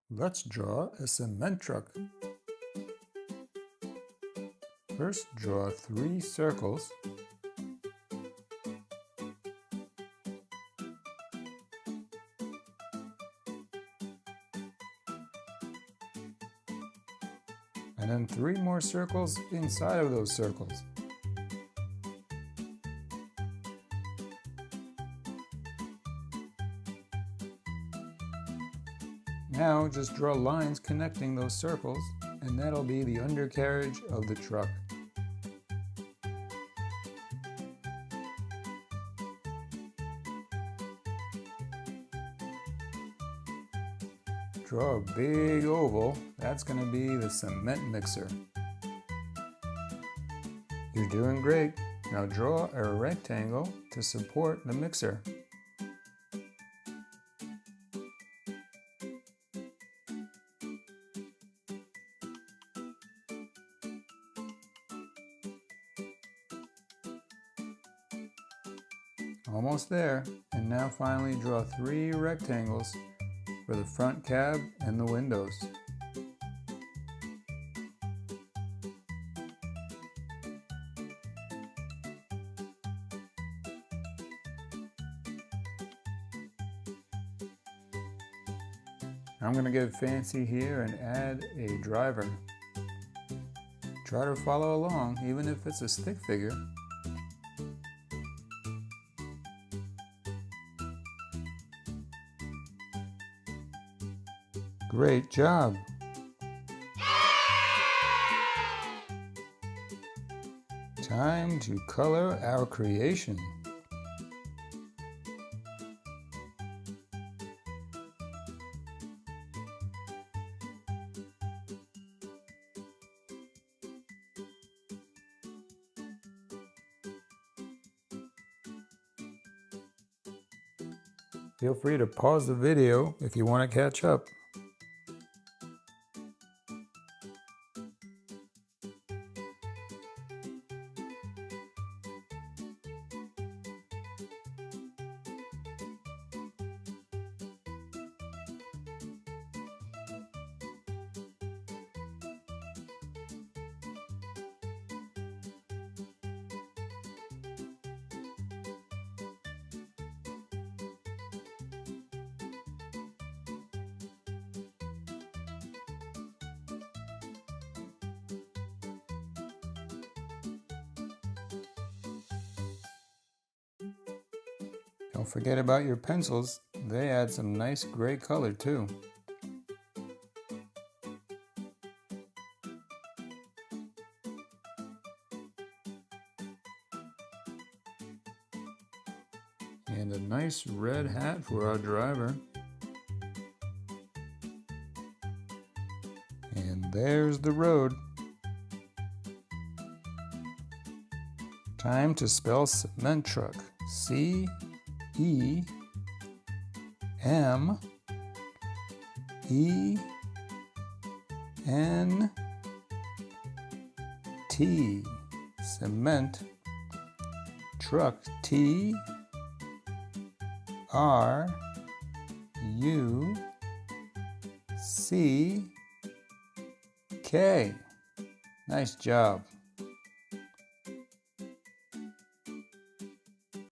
Let's draw a cement truck. First, draw 3 circles. And then 3 more circles inside of those circles. Now just draw lines connecting those circles, and that'll be the undercarriage of the truck. Draw a big oval. That's going to be the cement mixer. You're doing great. Now draw a rectangle to support the mixer. Almost there. And now finally draw 3 rectangles for the front cab and the windows. I'm going to get fancy here and add a driver. Try to follow along, even if it's a stick figure. Great job! Time to color our creation. Feel free to pause the video if you want to catch up. Don't forget about your pencils. They add some nice gray color too. And a nice red hat for our driver. And there's the road. Time to spell cement truck. C-E-M-E-N-T. Cement truck. T-R-U-C-K. Nice job.